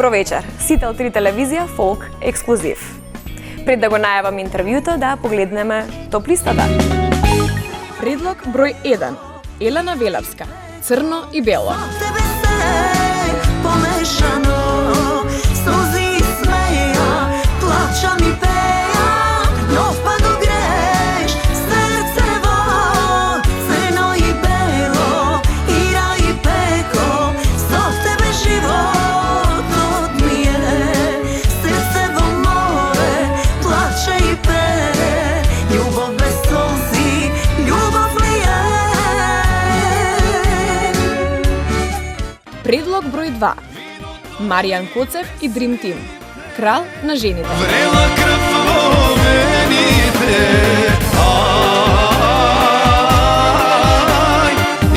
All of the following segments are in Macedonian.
Добро вечер, сите од 3 телевизија Фолк ексклузив. Пред да го најавам интервјуто, да погледнеме топ листата. Предлог број 1. Елена Велевска. Црно и бело. Предлог број 2. Маријан Коцев и Дрим Тим. Крал на жените. Врела крв во вените,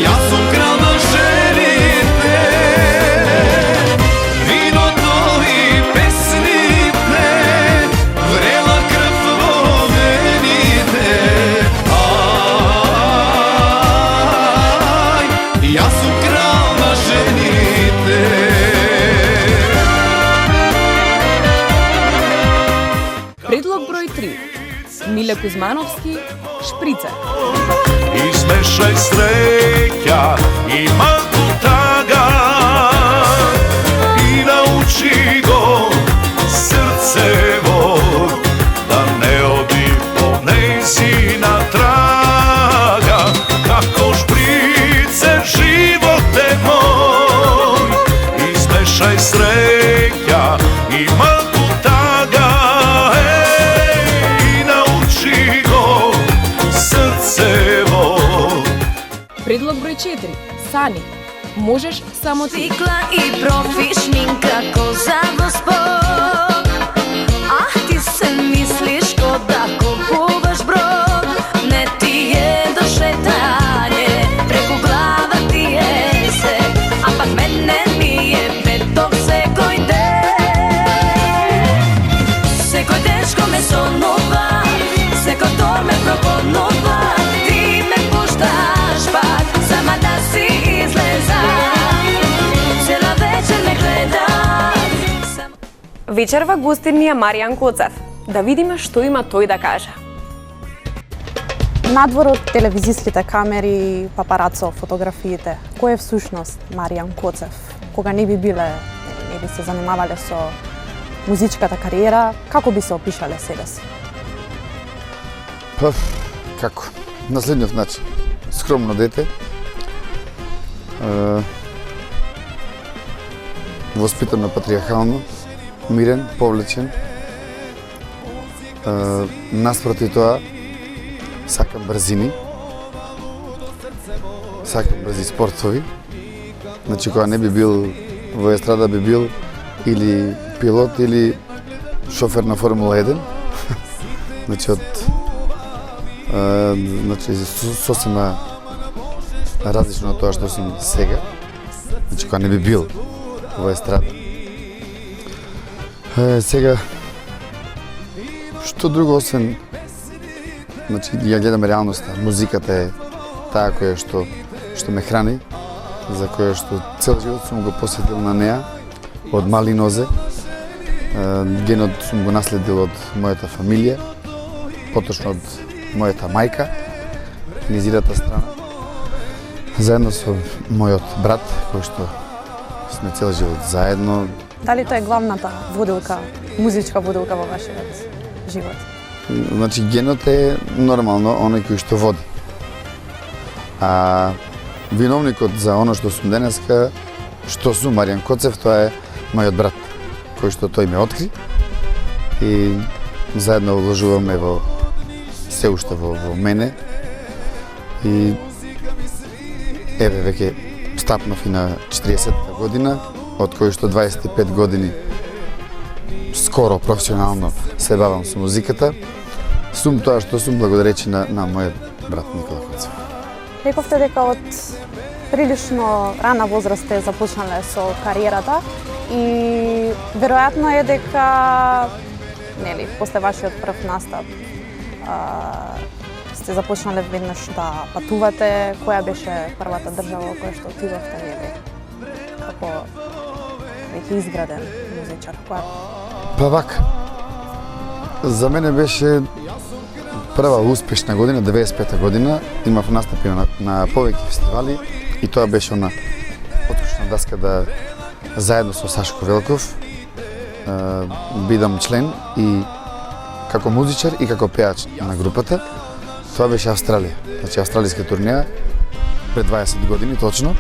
јас сум крал на жените, виното и песните. Врела крв во вените, јас сум крал на жените. Предлог број 3. Миле Кузмановски. Шприце. Измешај среќа и малку тага и научи го срцево да не оди по нејзина трага. Како шприце живот е мој, измешај среќа и малку тага и научи го срцево. Предлог број 4. Сани. Можеш само ти. Цикла и профи шминка коза во спод. Ах, ти се мислиш ко да купуваш брод. Не ти е до шетање, преку глава ти е се. А пак мене ми е петок секој ден. Секој ден што ме сонува, секој дор ме пропонува. Ти ме пушташ пак, сама да си излеза. Цела вечер ме гледаш. Вечерва гостин ни е Маријан Коцев. Да видиме што има тој да каже. Надвор од телевизиските камери, папарацо, фотографиите, кој е всушност Маријан Коцев? Кога не би се занимавале со музичката кариера, како би се опишале себе си? Како? На следниот начин. Скромно дете. Воспитано патриархално, мирен, повлечен. Наспроти тоа, сакам брзини. Сакам брзи спортови. Значи, кога не би бил во естрада, би бил или пилот, или шофер на Формула 1. Значи, сосема различно од тоа што сум сега. Значи, кога не би бил во естрада. Сега, што друго освен, значи, ја гледам реалноста. Музиката е таа која што ме храни, за која што цел живот сум го посветил на неа, од мали нозе. Генот сум го наследил од мојата фамилија, поточно од мојата мајка, низирата страна, заедно со мојот брат, кој што сме цел живот заедно. Дали тоа е главната водилка, музичка водилка во вашиот живот? Значи, генот е нормално оној кој што води. А виновникот за оно што сум денеска, што сум Маријан Коцев, тоа е мојот брат, кој што тој ме откри и заедно вложуваме во се уште во мене и еве веќе стапнав и на 40-та година, од кој што 25 години скоро професионално се бавам со музиката. Сум тоа што сум благодаречи на мојот брат Никола Коцев. Рековте дека од прилично рана возраст сте започнале со кариерата и веројатно е дека после вашиот прв настап сте започнале веднаш да патувате. Која беше првата држава во која што отидовте, како веќе изграден музичар? Која? Па вака, за мене беше прва успешна година, 95-та година. Имав настапи на повеќе фестивали и тоа беше она откушна даска да заедно со Сашко Велков бидам член и како музичар и како пеач на групата. Тоа беше Австралија, значи австралиска турнеја пред 20 години точно.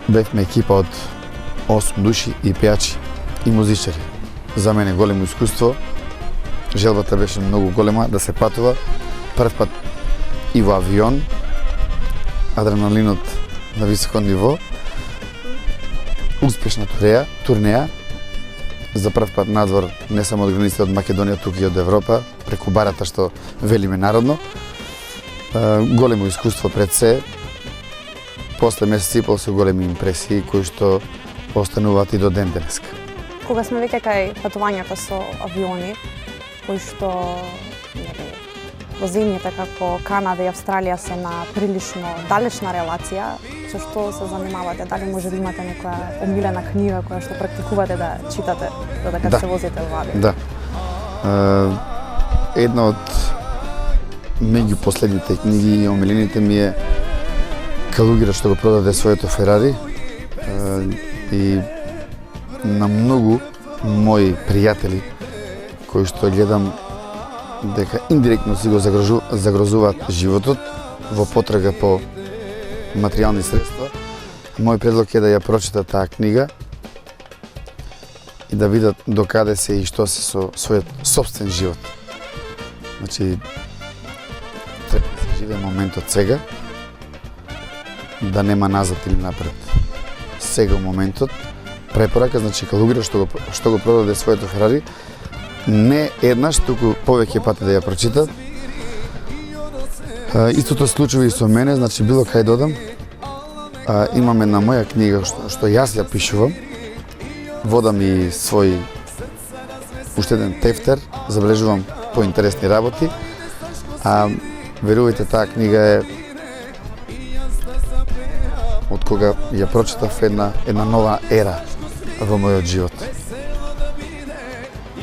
Бевме екипа од 8 души и пеачи и музичари. За мене големо искуство. Желбата беше многу голема да се патува. Прв пат и во авион. Адреналинот на високо ниво. Успешна турнеја. За прв пат надвор не само од границите од Македонија, туку и од Европа, преку барата што велиме народно. Големо искуство пред се. После месец и пол се големи импресии кои што остануваат и до ден денеска. Кога сме веќе кај патувањата со авиони, кои што во земјите како Канада и Австралија се на прилично далечна релација, со што се занимавате? Дали може да имате некоја омилена книга која што практикувате да читате додека се возите во авион? Да. Една од меѓу последните книги и омилените ми е Калугера што го продаде своето Ферари и на многу мои пријатели кои што гледам дека индиректно си го загрозуваат животот во потрага по материјални средства. Мој предлог е да ја прочитат таа книга и да видат докаде се и што се со својот сопствен живот. Значи, треба да се живее моментот сега, да нема назад или напред. Сега моментот. Препорака, значи Калугера што го продаде своето Ферари, не еднаш, туку повеќе пати да ја прочитат. Истото случува и со мене, значи било кај додам. Имаме на моја книга што јас ја пишувам. Водам и свој уште еден тефтер, забележувам поинтересни работи. Верувајте, таа книга е од кога ја прочитав една нова ера во мојот живот.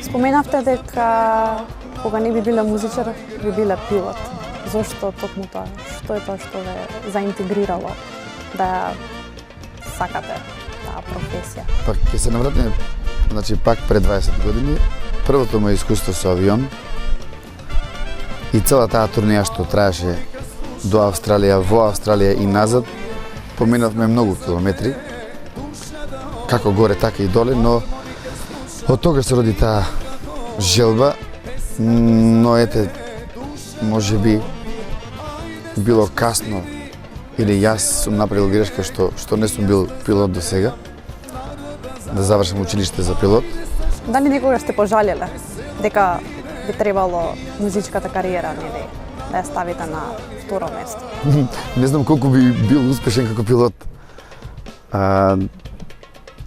Споменавте дека кога не би биле музичар, би биле пилот. Зошто токму тоа? Што е тоа што ве заинтегрирало да сакате таа професија? Па ќе се навратиме, значи пак пред 20 години, првото моје искуство со авион и цела таа турнеја што траеше до Австралија, во Австралија и назад, поминавме многу километри, како горе, така и доле, но од тога се роди таа желба, но ете, може би било касно или јас сум направил грешка што не сум бил пилот до сега, да завршам училиште за пилот. Дали некогаш сте пожалеле дека би требало музичката кариера, нели, да ја ставите на второ место? Не знам колку би бил успешен како пилот.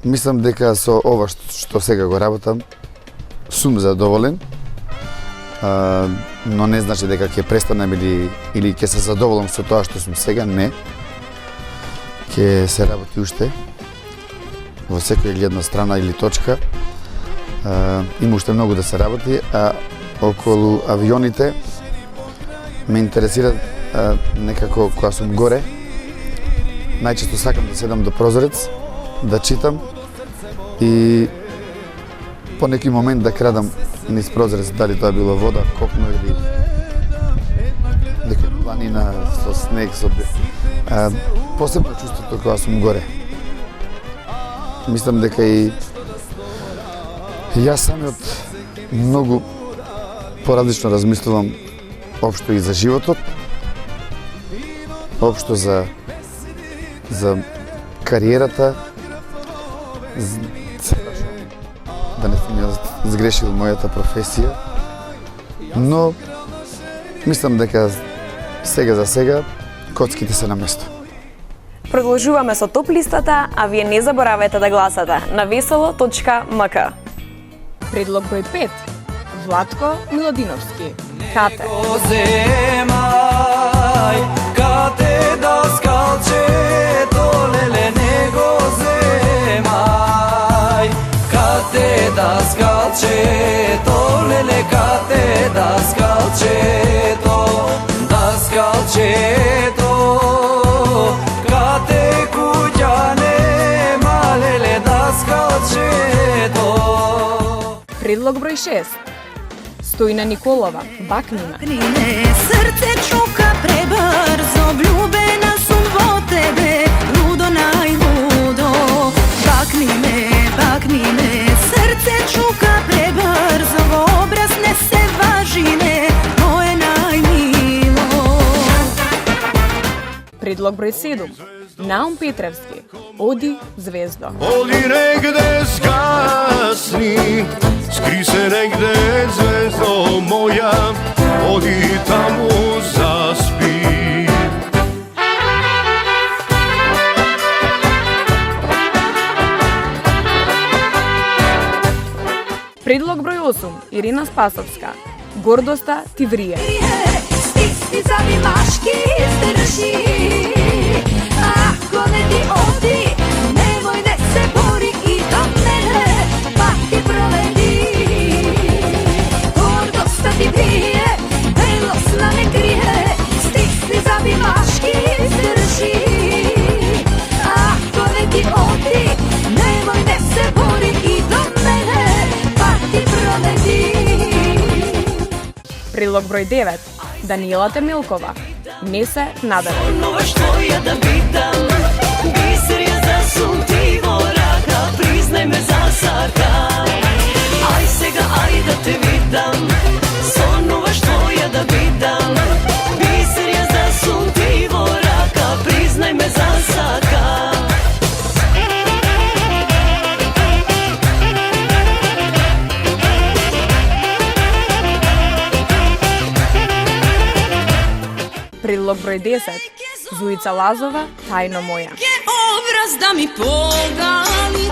Мислам дека со ова што сега го работам, сум задоволен, но не значи дека ќе престанам или ќе се задоволам со тоа што сум сега, не. Ќе се работи уште во секоја гледна страна или точка. Има уште многу да се работи, а околу авионите ме интересира некако кога сум горе. Најчесто сакам да седам до прозорец, да читам и по некој момент да крадам низ прозорец, дали тоа било вода, копно или некоја планина со снег, посебно чувството кога сум горе. Мислам дека и јас самиот многу поразлично размислувам општо и за животот, општо за кариерата, да не сум ја сгрешил мојата професија, но мислам дека сега за сега коцките се на место. Продолжуваме со топ листата, а вие не заборавајте да гласате на veselo.mk. Предлог број 5. Владко Милодиновски. Кате. Земај, кате да скалче, толеле него земај. Предлог број 6. Стојна Николова, Бакнина. Srce čuka prebrzo, vljubena sum vo tebe, ludo najludo. Bakni me, srce čuka prebrzo, v obraz nese važine, moje najmilo. Предлог број 7. Наум Петревски, Оди звездо. Odi negde zgasni, skri se negde zvezdo moja, odi tamo zaspi. Предлог број 8. Ирина Спасовска, Гордоста ти врие. Stisni zavimaški, izdrži. Ako ne ti odi, nemoj ne se bori i do mene, pa ti provedi. Gordosta ti vrije, belo sna ne krije, stisni zavimaški, izdrži. Ako ne ti odi, nemoj ne se bori i do mene, pa ti provedi. Предлог број 9. Даниела Темилкова, Не се нададе. Ponovaš tvoja da pitam, biser je zasun ti voraka, priznaj me za saka. Aj sega, aj da te vidim, sonovaš tvoja da pitam, biser je zasun ti voraka, priznaj me za saka. Предлог број 10. Зуица Лазова, Тајно моја. Neke obraz da mi pogali,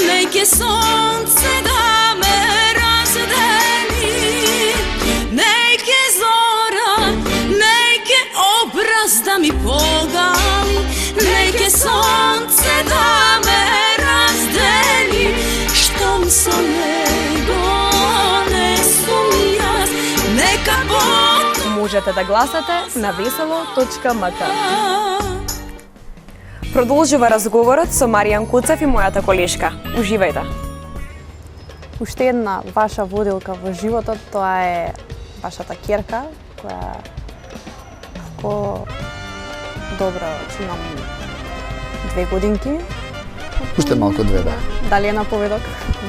neke sonce da me razdeli, neke zora, neke obraz da mi pogali, neke sonce da me razdeli, što sa nego ne sum jaz, neka Bog Можете да гласате на весело.мк. Продолжува разговорот со Маријан Куцев и мојата колешка. Уживајте. Уште една ваша водилка во животот, тоа е вашата ќерка, која како добро, имам 2 годинки. Уште малку 2, да. Дали е наповедок?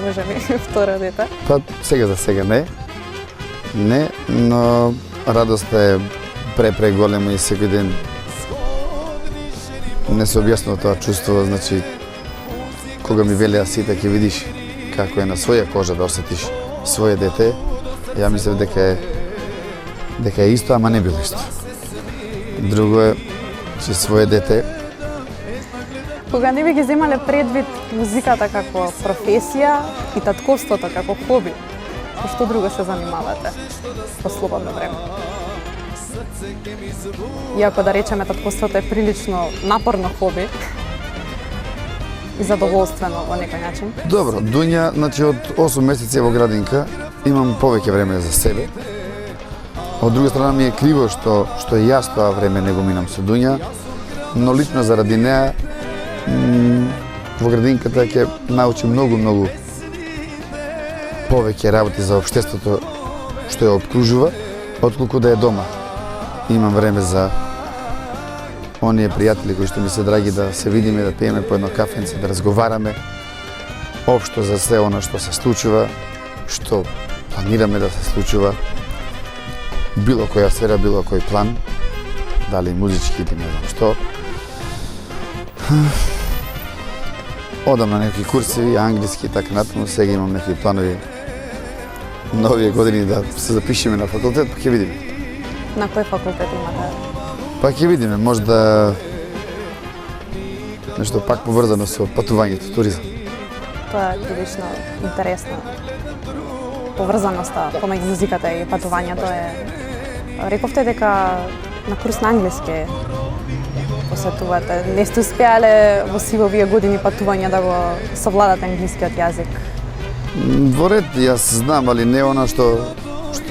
Може би второ дете. Па сега за сега не. Не, но радоста е преголема и секој ден не се објаснува тоа чувство, значи кога ми велеа сите ќе видиш како е на своја кожа да осетиш своје дете, ја мислев дека е исто, ама не било исто. Друго е, че своје дете Кога не би ги земале предвид музиката како професија и татковството како хоби, со што друго се занимавате во слободно време? Иако да речеме татковството е прилично напорно хоби и задоволствено во некој начин. Добро, Дуња, значи од 8 месеци во градинка имам повеќе време за себе. Од друга страна ми е криво што и јас тоа време не го минам со Дуња, но лично заради неа во градинката ќе научи многу повеќе работи за општеството што ја обкружува, отколку да е дома. Имам време за оние пријатели кои што ми се драги да се видиме, да пиеме по едно кафенце, да разговараме општо за се она што се случува, што планираме да се случува, било која сфера, било кој план, дали музички или не знам што. Одам на некои курсеви, англиски и така натаму, сега имам некои планови на овие години да се запишеме на факултет, па ќе видиме. На кој факултет имате? Па ќе видиме, можда нешто пак поврзано со патувањето, туризам. Тоа е прилично интересно. Поврзаноста помеѓу музиката и патувањето е... Рековте дека на курс на англиски посетувате. Не сте успеале во сите овие години патување да го совладате англискиот јазик? Во ред, јас знам, али не она што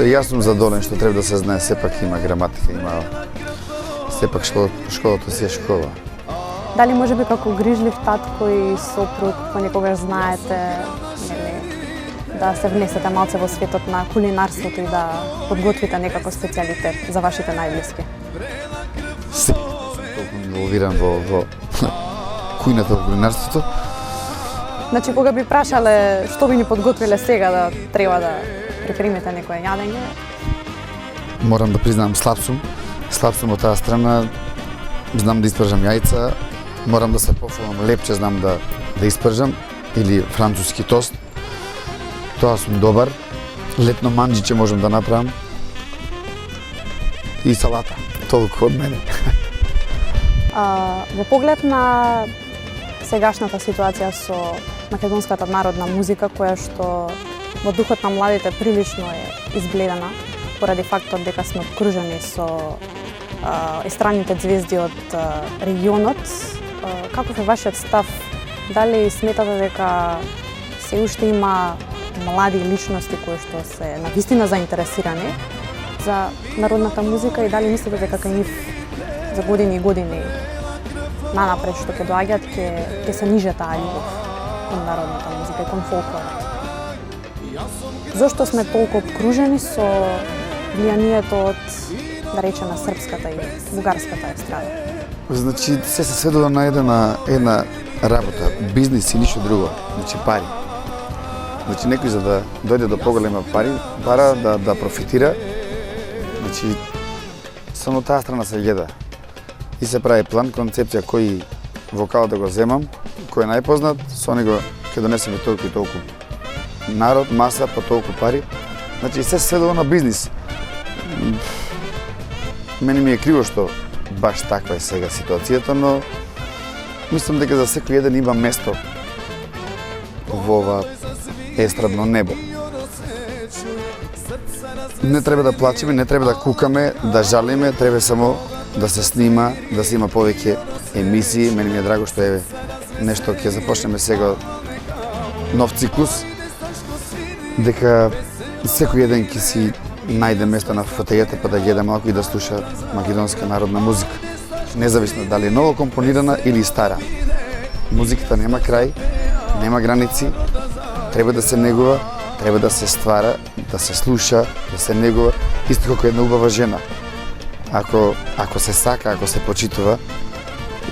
јас сум задоволен, што треба да се знае, сепак има граматика, има сепак школата си е школа. Дали може би како грижлив татко и сопруг понекогаш знаете, нели, да се внесете малце во светот на кулинарството и да подготвите некако специјалитет за вашите најблиски? Се толку инволвиран во кујната во кулинарството. Значи, кога би прашале што би ни подготвиле сега да треба да припремите некое јадење? Морам да признам, слаб сум. Слаб сум од таа страна. Знам да испржам јајца, морам да се пофалам лепче, знам да испржам, или француски тост. Тоа сум добар. Летно манџиче можам да направам. И салата. Толку од мене. Во поглед на сегашната ситуација со македонската народна музика, која што во духот на младите прилично е избледена, поради фактот дека сме обкружени со естраните звезди од регионот. Каков е вашиот став? Дали сметате дека се уште има млади личности кои што се навистина заинтересирани за народната музика и дали мислите дека кај нив за години и години нанапред што ќе доаѓаат ќе се ниже таа љубов кон народната музика и кон фолклорот? Зошто сме толку обкружени со влијанието од, да речеме, српската и бугарската естрада? Значи, се сведува на една работа, бизнис и ништо друго, значи пари. Значи, некој за да дојде до поголема пара да профитира, значи, само таа страна се једа. И се прави план, концепција, кој вокал да го земам, кој е најпознат, со него ќе донесеме толку и толку народ, маса, по толку пари. Значи, се сведува на бизнис. Мене ми е криво што баш таква е сега ситуацијата, но мислам дека за секој еден има место во ова естрадно небо. Не треба да плачеме, не треба да кукаме, да жалиме, треба само да се снима, да се има повеќе емисии. Мене ми е драго што е нешто ќе започнеме сега нов циклус, дека секој еден ќе си најде место на фотејата па да гледа малку и да слуша македонска народна музика. Независно дали е ново компонирана или стара. Музиката нема крај, нема граници, треба да се негува, треба да се ствара, да се слуша, да се негува, исто како една убава жена. Ако се сака, ако се почитува,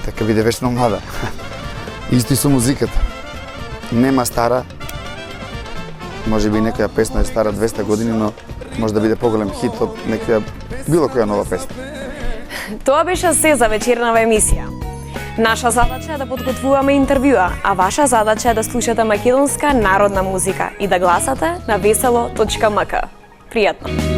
така биде вечно млада. Исто и со музиката. Нема стара, може би некоја песна е стара 200 години, но може да биде поголем хит од некоја било која нова песна. Тоа беше се за вечернава емисија. Наша задача е да подготвуваме интервјуа, а ваша задача е да слушате македонска народна музика и да гласате на veselo.mk. Пријатно!